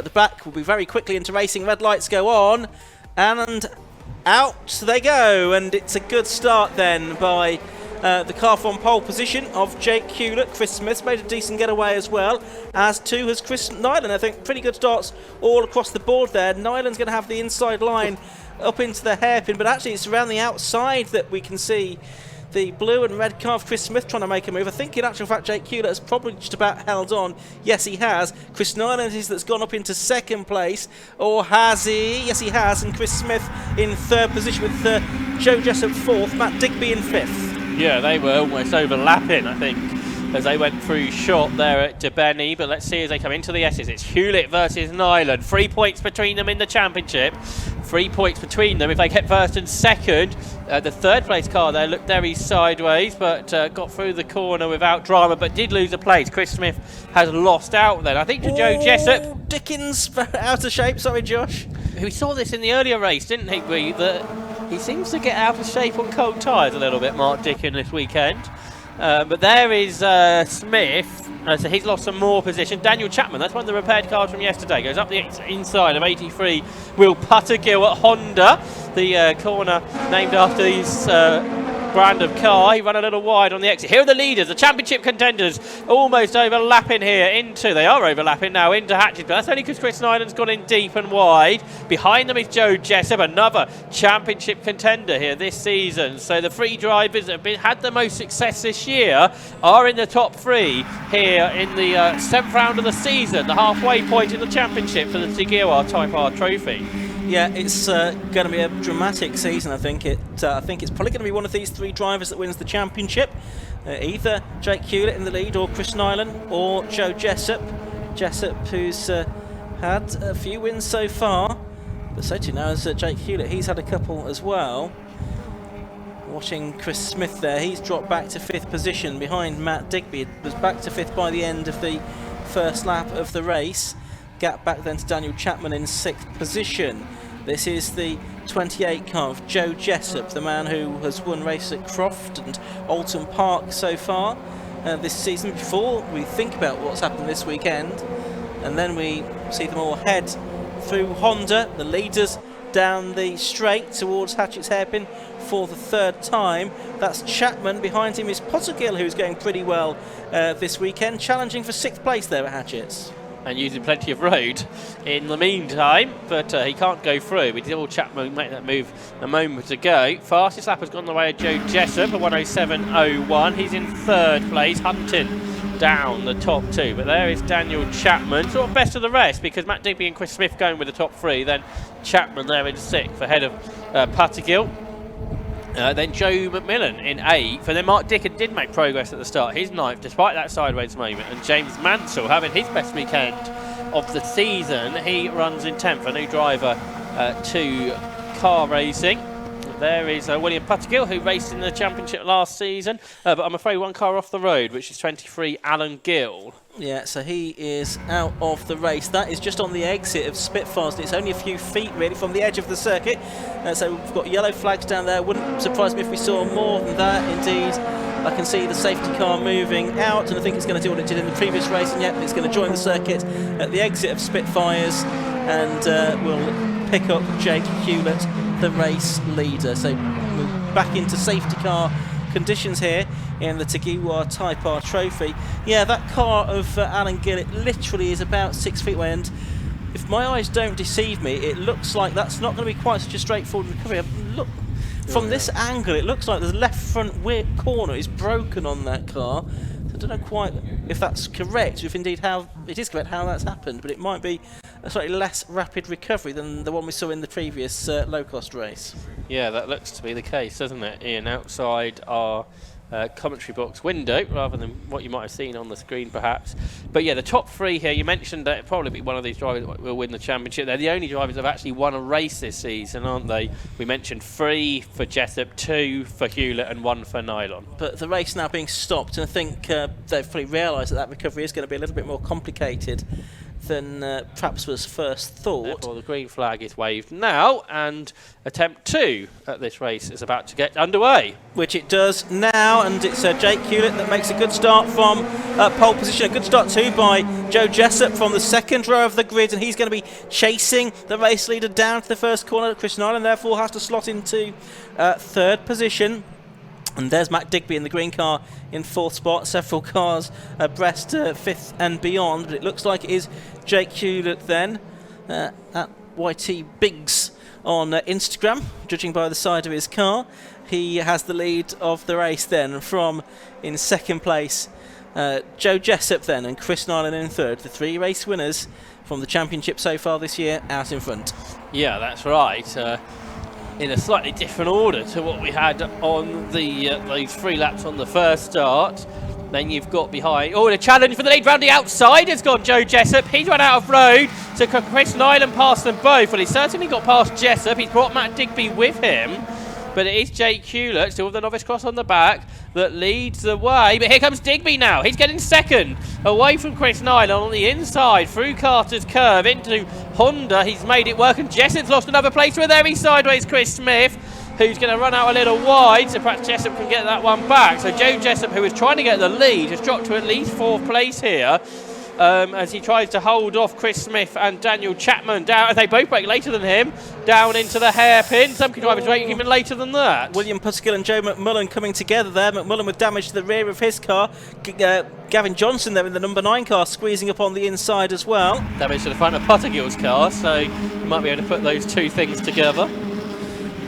at the back will be very quickly into racing. Red lights go on, and out they go. And it's a good start then by the car from pole position of Jake Hewlett. Chris Smith's made a decent getaway as well, as too has Chris Nyland. I think pretty good starts all across the board there. Nyland's going to have the inside line up into the hairpin, but actually it's around the outside that we can see the blue and red car of Chris Smith trying to make a move. I think in actual fact Jake Hewlett has probably just about held on. Yes, he has. Chris Nyland is that's gone up into second place, or has he? Yes, he has. And Chris Smith in third position with Joe Jessup fourth, Matt Digby in fifth. Yeah, they were almost overlapping, I think, as they went through shot there at Debenny. But let's see as they come into the S's. It's Hewlett versus Nyland. 3 points between them in the championship. 3 points between them if they get first and second. The third place car there looked very sideways, but got through the corner without drama, but did lose a place. Chris Smith has lost out then. I think to Joe Jessup. Dickens out of shape, sorry Josh. We saw this in the earlier race, didn't we? That he seems to get out of shape on cold tyres a little bit, Mark Dickens, this weekend. But there is Smith, so he's lost some more position. Daniel Chapman, that's one of the repaired cars from yesterday, goes up the inside of 83 Will Puttergill at Honda, the corner named after his brand of car. He ran a little wide on the exit. Here are the leaders, the championship contenders, almost overlapping here they are overlapping now into Hatches, but that's only because Chris Nyland's gone in deep and wide. Behind them is Joe Jessup, another championship contender here this season. So the three drivers that have had the most success this year are in the top three here in the 7th round of the season, the halfway point in the championship for the TEGIWA Type R Trophy. Yeah, it's going to be a dramatic season. I think it's probably going to be one of these three drivers that wins the championship. Either Jake Hewlett in the lead, or Chris Nyland, or Joe Jessup. Jessup, who's had a few wins so far, but so too now is Jake Hewlett. He's had a couple as well. Watching Chris Smith there, he's dropped back to 5th position behind Matt Digby. It was back to 5th by the end of the first lap of the race. Gap back then to Daniel Chapman in 6th position. This is the 28 car of Joe Jessup, the man who has won races at Croft and Alton Park so far this season. Before we think about what's happened this weekend, and then we see them all head through Honda, the leaders down the straight towards Hatchett's Hairpin for the third time. That's Chapman. Behind him is Pottergill, who's going pretty well this weekend, challenging for 6th place there at Hatchett's. And using plenty of road in the meantime, but he can't go through. We did all Chapman make that move a moment ago. Fastest lap has gone the way of Joe Jessup, a 1:07.01. He's in 3rd place, hunting down the top two. But there is Daniel Chapman, sort of best of the rest, because Matt Digby and Chris Smith going with the top three. Then Chapman there in 6th, ahead of Puttergill. Then Joe McMillan in 8th, and then Mark Dickens did make progress at the start. He's 9th, despite that sideways moment. And James Mansell having his best weekend of the season. He runs in 10th, a new driver to car racing. There is William Puttergill, who raced in the championship last season, but I'm afraid one car off the road, which is 23 Alan Gill. Yeah, so he is out of the race. That is just on the exit of Spitfires, and it's only a few feet really from the edge of the circuit. So we've got yellow flags down there. Wouldn't surprise me if we saw more than that. Indeed, I can see the safety car moving out, and I think it's going to do what it did in the previous race, and yet it's going to join the circuit at the exit of Spitfires, and will pick up Jake Hewlett, the race leader. So we're back into safety car conditions here in the TEGIWA Type R Trophy. Yeah, that car of Alan Gill, it literally is about 6 feet away, and if my eyes don't deceive me, it looks like that's not going to be quite such a straightforward recovery. Look, from this angle, it looks like the left front corner is broken on that car. So I don't know quite if that's correct, if indeed how it is correct how that's happened, but it might be a slightly less rapid recovery than the one we saw in the previous low-cost race. Yeah, that looks to be the case, doesn't it, Ian, outside our commentary box window, rather than what you might have seen on the screen perhaps. But yeah, the top three here, you mentioned that it'll probably be one of these drivers that will win the championship. They're the only drivers that have actually won a race this season, aren't they? We mentioned 3 for Jessup, 2 for Hewlett and 1 for Nylon. But the race now being stopped, and I think they've probably realised that recovery is going to be a little bit more complicated than perhaps was first thought. Therefore, the green flag is waved now, and attempt 2 at this race is about to get underway. Which it does now, and it's Jake Hewlett that makes a good start from pole position. A good start too by Joe Jessup from the second row of the grid, and he's going to be chasing the race leader down to the first corner. Chris Nyland therefore has to slot into third position. And there's Matt Digby in the green car in fourth spot. Several cars abreast fifth and beyond, but it looks like it is Jake Hewlett then at YT Biggs on Instagram, judging by the side of his car. He has the lead of the race then from, in second place, Joe Jessup then, and Chris Nyland in third. The 3 race winners from the championship so far this year out in front. Yeah, that's right. In a slightly different order to what we had on those 3 laps on the first start. Then you've got behind... Oh, and a challenge for the lead round the outside has gone Joe Jessup. He's run out of road, so Chris Nyland past them both. Well, he's certainly got past Jessup. He's brought Matt Digby with him. But it is Jake Hewlett, still with the novice cross on the back, that leads the way. But here comes Digby now. He's getting second, away from Chris Nyland on the inside, through Carter's curve into Honda. He's made it work, and Jessup's lost another place with there. He's sideways Chris Smith, who's going to run out a little wide, so perhaps Jessup can get that one back. So Joe Jessup, who was trying to get the lead, has dropped to at least 4th place here. As he tries to hold off Chris Smith and Daniel Chapman down. They both break later than him, down into the hairpin. Some drivers break even later than that. William Puskill and Joe McMullen coming together there. McMullen with damage to the rear of his car. Gavin Johnson there in the number 9 car, squeezing up on the inside as well. Damage to the front of Pottergill's car, so you might be able to put those 2 things together.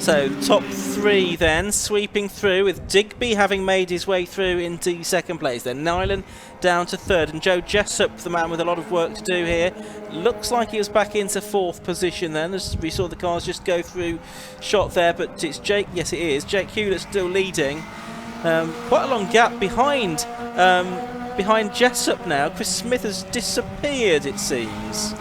So top 3 then sweeping through, with Digby having made his way through into second place. Then Nyland down to third, and Joe Jessup, the man with a lot of work to do here, looks like he was back into 4th position then, as we saw the cars just go through shot there. But it's Jake, yes it is, Jake Hewlett still leading. Quite a long gap behind Jessup now. Chris Smith has disappeared, it seems.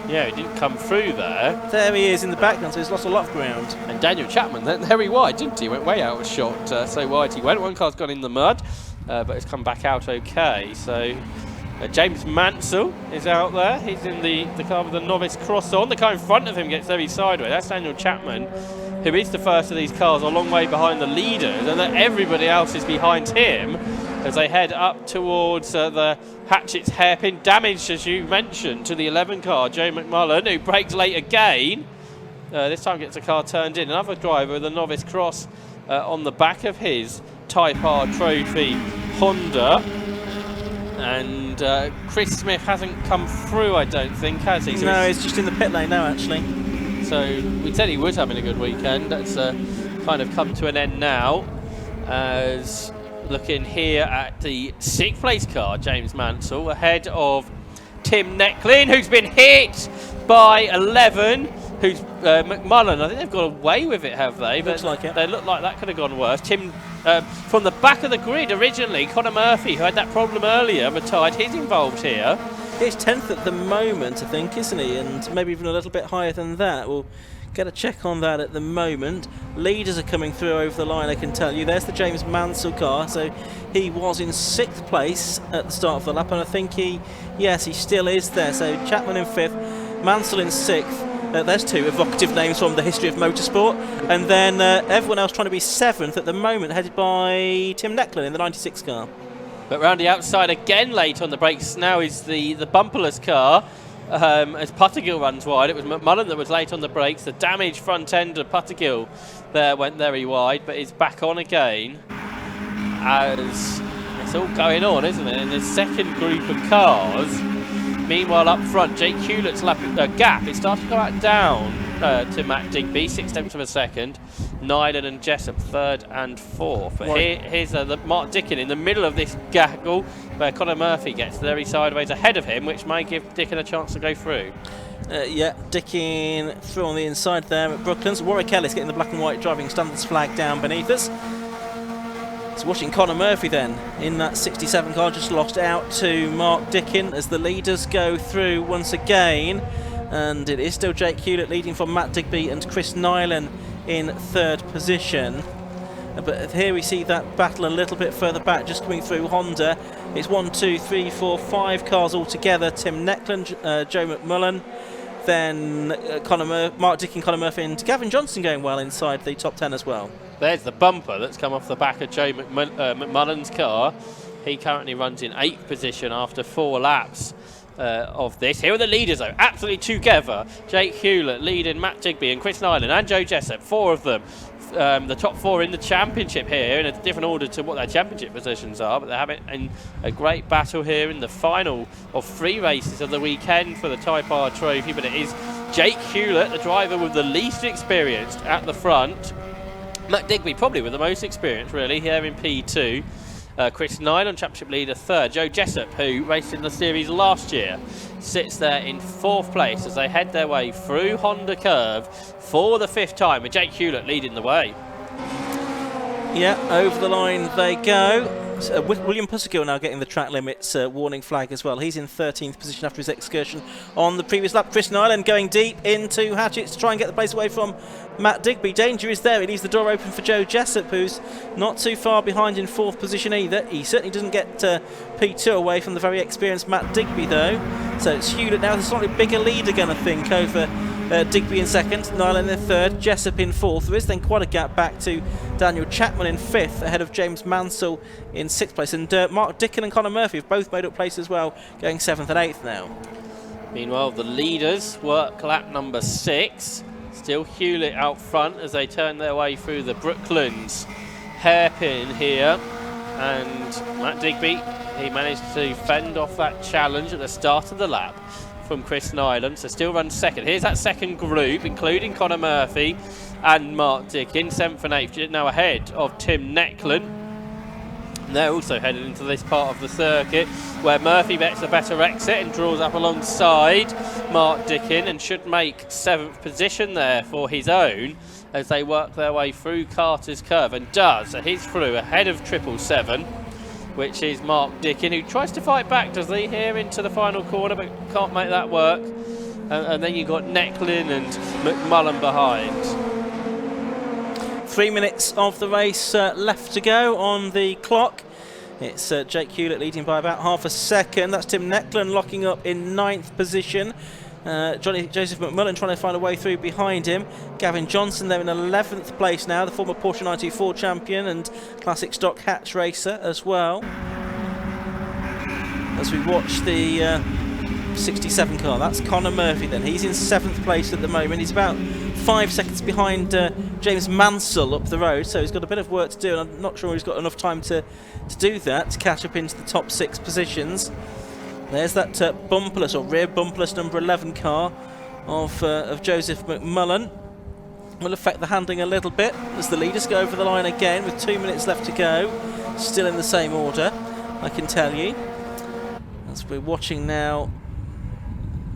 Yeah, he didn't come through there. There he is in the background, so he's lost a lot of ground. And Daniel Chapman, very wide, didn't he? Went way out of shot, so wide he went. One car's gone in the mud, but it's come back out okay. So James Mansell is out there. He's in the car with the novice cross on. The car in front of him gets very sideways. That's Daniel Chapman, who is the first of these cars a long way behind the leaders, and then everybody else is behind him as they head up towards the Hatchett's hairpin. Damage, as you mentioned, to the 11 car, Joe McMullen, who brakes late again. This time gets the car turned in. Another driver with a novice cross on the back of his Type R Trophy Honda. And Chris Smith hasn't come through, I don't think, has he? So no, he's just in the pit lane now, actually. So we said he was having a good weekend. That's kind of come to an end now. As looking here at the 6th place car, James Mansell, ahead of Tim Necklin, who's been hit by 11, who's McMullen. I think they've got away with it, have they? Looks like it. They look like that could have gone worse. Tim, from the back of the grid originally, Conor Murphy, who had that problem earlier, retired. He's involved here. He's 10th at the moment, I think, isn't he? And maybe even a little bit higher than that. We'll get a check on that at the moment. Leaders are coming through over the line, I can tell you. There's the James Mansell car. So he was in 6th place at the start of the lap, and I think he still is there. So Chapman in 5th, Mansell in 6th. There's 2 evocative names from the history of motorsport. And then everyone else trying to be 7th at the moment, headed by Tim Necklin in the 96 car. But round the outside again, late on the brakes now is the bumperless car. As Pottergill runs wide, it was McMullen that was late on the brakes. The damaged front end of Pottergill there went very wide, but it's back on again as it's all going on, isn't it? In the second group of cars. Meanwhile, up front, Jake Hewlett's gap, it started to go back down to Matt Digby, 6 tenths of a second. Nyland and Jessup 3rd and 4th. But here's the Mark Dickin in the middle of this gaggle, where Conor Murphy gets very sideways ahead of him, which may give Dickin a chance to go through. Yeah, Dickin through on the inside there at Brooklands. Warwick Ellis getting the black and white driving standards flag down beneath us. So watching Conor Murphy then in that 67 car, just lost out to Mark Dickin as the leaders go through once again. And it is still Jake Hewlett leading from Matt Digby and Chris Nyland in 3rd position. But here we see that battle a little bit further back, just coming through Honda. It's 1, 2, 3, 4, 5 cars altogether. Tim Neckland, Joe McMullen, then Mark Dick and Conor Murphy, and Gavin Johnson going well inside the top 10 as well. There's the bumper that's come off the back of Joe McMullen's car. He currently runs in 8th position after 4 laps of this. Here are the leaders though, absolutely together. Jake Hewlett leading Matt Digby and Chris Nyland and Joe Jessup, 4 of them. The top 4 in the championship here in a different order to what their championship positions are, but they're having a great battle here in the final of 3 races of the weekend for the Type R trophy. But it is Jake Hewlett, the driver with the least experience, at the front. Matt Digby probably with the most experience really here in P2. Chris Nyland, championship leader, 3rd. Joe Jessup, who raced in the series last year, sits there in 4th place as they head their way through Honda Curve for the 5th time, with Jake Hewlett leading the way. Yeah, over the line they go. William Pussergill now getting the track limits warning flag as well. He's in 13th position after his excursion on the previous lap. Chris Nyland going deep into Hatchets to try and get the place away from Matt Digby. Danger is there. He leaves the door open for Joe Jessup, who's not too far behind in 4th position either. He certainly doesn't get P2 away from the very experienced Matt Digby though. So it's Hewlett now, the slightly bigger lead again I think over Digby in 2nd, Nyland in 3rd, Jessup in 4th. There is then quite a gap back to Daniel Chapman in 5th, ahead of James Mansell in 6th place. And Mark Dicken and Conor Murphy have both made up place as well, going 7th and 8th now. Meanwhile, the leaders work lap number 6. Still Hewlett out front as they turn their way through the Brooklands hairpin here. And Matt Digby, he managed to fend off that challenge at the start of the lap from Chris Nyland, so still runs 2nd. Here's that 2nd group, including Conor Murphy and Mark Dicken, 7th and 8th, now ahead of Tim Neckland. And they're also headed into this part of the circuit where Murphy gets a better exit and draws up alongside Mark Dicken and should make 7th position there for his own as they work their way through Carter's Curve, and does. So he's through ahead of 777, which is Mark Dicken, who tries to fight back, does he, here into the final corner, but can't make that work. And then you've got Necklin and McMullen behind. 3 minutes of the race left to go on the clock. It's Jake Hewlett leading by about half a second. That's Tim Necklin locking up in 9th position. Joseph McMullen trying to find a way through behind him. Gavin Johnson there in 11th place now, the former Porsche 924 champion and classic stock hatch racer as well. As we watch the 67 car, that's Conor Murphy then. He's in 7th place at the moment. He's about 5 seconds behind James Mansell up the road, so he's got a bit of work to do, and I'm not sure he's got enough time to do that, to catch up into the top 6 positions. There's that bumperless or rear bumperless number 11 car of Joseph McMullen. Will affect the handling a little bit as the leaders go over the line again with 2 minutes left to go. Still in the same order, I can tell you. As we're watching now,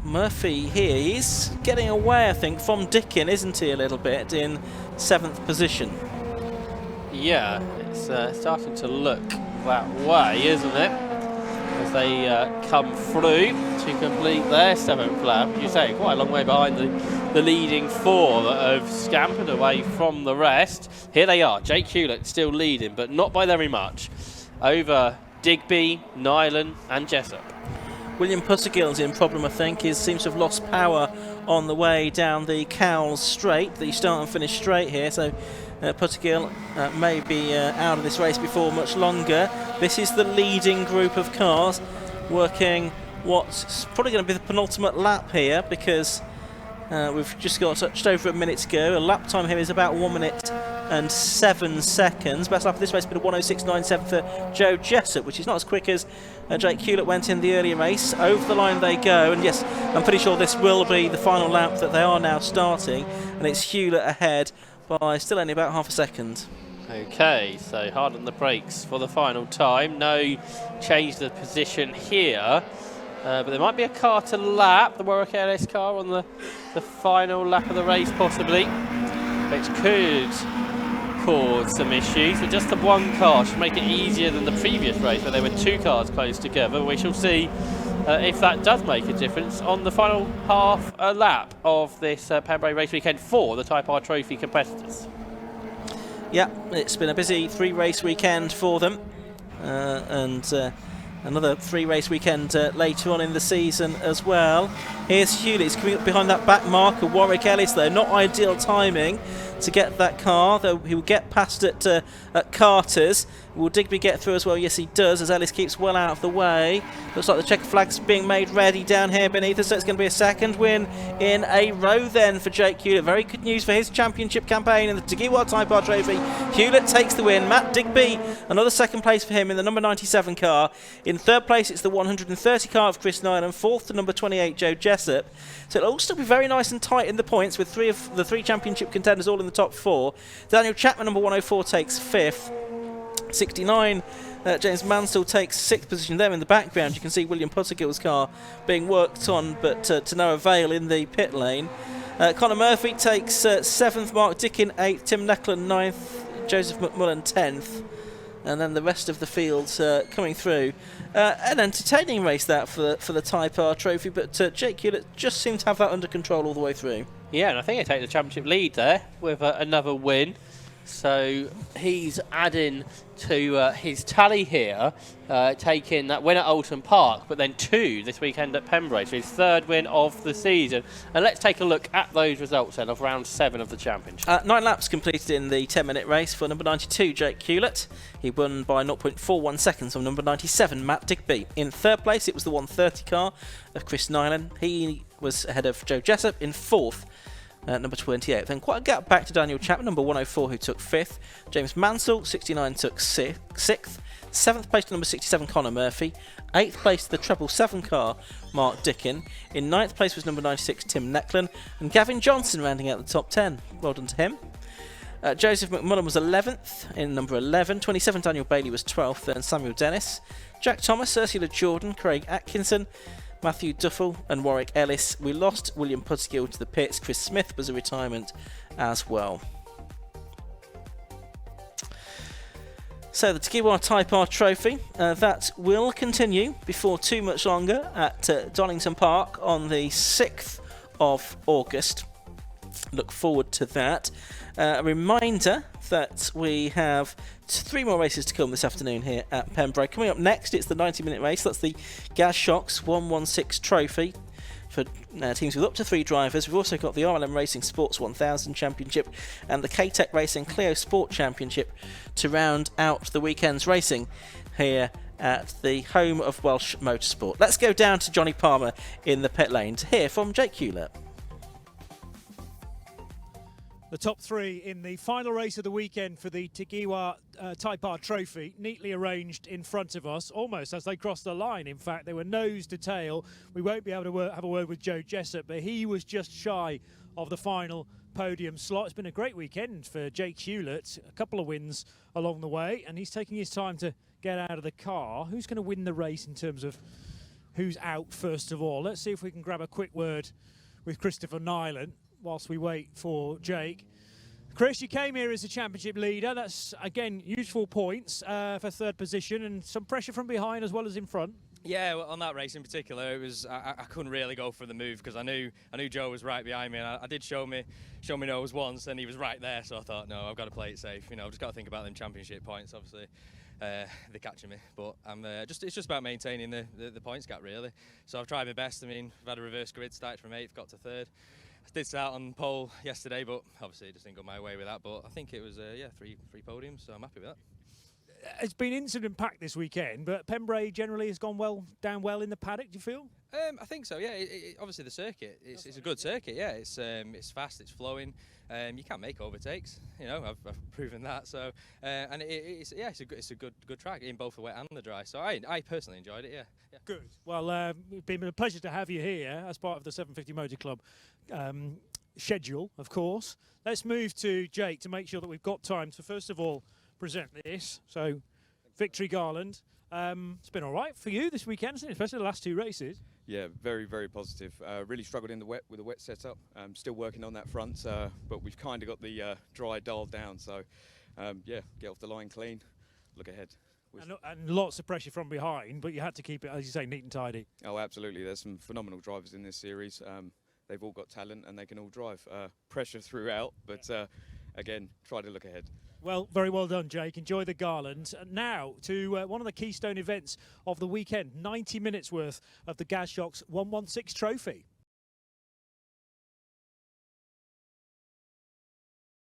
Murphy here, he's getting away I think from Dicken, isn't he, a little bit, in 7th position. Yeah, it's starting to look that way, isn't it? As they come through to complete their 7th lap. You say quite a long way behind the leading 4 that have scampered away from the rest. Here they are, Jake Hewlett still leading, but not by very much, over Digby, Nyland and Jessup. William Pussergill's in problem, I think. He seems to have lost power on the way down the Cowles straight, the start and finish straight here, so Pussergill may be out of this race before much longer. This is the leading group of cars working what's probably going to be the penultimate lap here, because we've just got just over a minute to go. A lap time here is about 1 minute and 7 seconds. Best lap of this race has been a 1:06.97 for Joe Jessup, which is not as quick as Jake Hewlett went in the earlier race. Over the line they go, and yes, I'm pretty sure this will be the final lap that they are now starting, and it's Hewlett ahead by still only about half a second. Okay, so hard on the brakes for the final time. No change the position here, but there might be a car to lap, the Warwick LS car on the final lap of the race possibly, which could cause some issues. But just the one car should make it easier than the previous race where there were 2 cars close together. We shall see if that does make a difference on the final half a lap of this Pembrey race weekend for the Type R Trophy competitors. Yeah, it's been a busy 3-race weekend for them, and another 3-race weekend later on in the season as well. Here's Hewlett, he's coming up behind that back marker. Warwick Ellis, though, not ideal timing to get that car, though he will get past it at Carter's. Will Digby get through as well? Yes, he does, as Ellis keeps well out of the way. Looks like the checker flag's being made ready down here beneath us, so it's going to be a second win in a row then for Jake Hewlett. Very good news for his championship campaign in the TEGIWA Type R Trophy. Hewlett takes the win. Matt Digby, another second place for him in the number 97 car. In third place, it's the 130 car of Chris Nyland. Fourth, the number 28, Joe Jessup. So it'll all still be very nice and tight in the points, with three of the three championship contenders all in the top four. Daniel Chapman, number 104, takes fifth. 69, James Mansell takes sixth position there in the background. You can see William Puttergill's car being worked on, but to no avail in the pit lane. Conor Murphy takes seventh, Mark Dickin eighth, Tim Neckland ninth, Joseph McMullen 10th. And then the rest of the field coming through. An entertaining race that for the Type R Trophy, but Jake Hewlett just seemed to have that under control all the way through. Yeah, and I think he takes the championship lead there with another win. So he's adding to his tally here, taking that win at Oulton Park, but then 2 this weekend at Pembrey. So his third win of the season. And let's take a look at those results then of round 7 of the championship. 9 laps completed in the 10-minute race for number 92, Jake Hewlett. He won by 0.41 seconds on number 97, Matt Digby. In third place, it was the 130 car of Chris Nyland. He was ahead of Joe Jessup in fourth. Number 28. Then quite a gap back to Daniel Chapman, number 104, who took 5th. James Mansell, 69, took 6th. 7th place to number 67, Conor Murphy. 8th place to the treble 7 car, Mark Dickin. In 9th place was number 96, Tim Neckland. And Gavin Johnson rounding out the top 10. Well done to him. Joseph McMullen was 11th in number 11. 27, Daniel Bailey was 12th. Then Samuel Dennis. Jack Thomas, Ursula Jordan, Craig Atkinson, Matthew Duffel and Warwick Ellis. We lost William Puttergill to the pits. Chris Smith was a retirement as well. So the TEGIWA Type R Trophy, that will continue before too much longer at Donington Park on the 6th of August. Look forward to that. A reminder that we have 3 more races to come this afternoon here at Pembrey. Coming up next, it's the 90-minute race. That's the Gaz Shocks 116 Trophy for teams with up to 3 drivers. We've also got the RLM Racing Sports 1000 Championship and the K-Tech Racing Clio Sport Championship to round out the weekend's racing here at the home of Welsh Motorsport. Let's go down to Johnny Palmer in the pit lane to hear from Jake Hewlett. The top 3 in the final race of the weekend for the TEGIWA Type R Trophy, neatly arranged in front of us, almost as they crossed the line. In fact, they were nose to tail. We won't be able to have a word with Joe Jessup, but he was just shy of the final podium slot. It's been a great weekend for Jake Hewlett, a couple of wins along the way, and he's taking his time to get out of the car. Who's going to win the race in terms of who's out first of all? Let's see if we can grab a quick word with Christopher Nyland whilst we wait for Jake. Chris, you came here as a championship leader. That's, again, useful points for third position and some pressure from behind as well as in front. Yeah, well, on that race in particular, it was I couldn't really go for the move because I knew Joe was right behind me, and I did show me nose once, and he was right there. So I thought, no, I've got to play it safe. You know, I've just got to think about them championship points. Obviously, they're catching me, but it's just about maintaining the points gap really. So I've tried my best. I mean, I've had a reverse grid, started from 8th, got to 3rd. I did start on pole yesterday, but obviously it just didn't go my way with that. But I think it was three podiums, so I'm happy with that. It's been incident-packed this weekend, but Pembrey generally has gone down well in the paddock, do you feel? I think so, yeah. Obviously the circuit, it's a good circuit, yeah. It's fast, it's flowing. You can't make overtakes, you know. I've proven that. So and it's a good track in both the wet and the dry. So I personally enjoyed it, yeah. Good. Well, it's been a pleasure to have you here as part of the 750 Motor Club schedule, of course. Let's move to Jake to make sure that we've got time to first of all present this. So, Victory Garland. It's been all right for you this weekend, hasn't it? Especially the last 2 races. Yeah, very, very positive. Really struggled in the wet with the wet setup. Still working on that front, but we've kind of got the dry dialed down. So, yeah, get off the line clean, look ahead. And lots of pressure from behind, but you had to keep it, as you say, neat and tidy. Oh, absolutely. There's some phenomenal drivers in this series. They've all got talent and they can all drive. Pressure throughout, but again, try to look ahead. Well, very well done, Jake. Enjoy the garland. Now to one of the keystone events of the weekend, 90 minutes worth of the Gaz Shocks 116 trophy.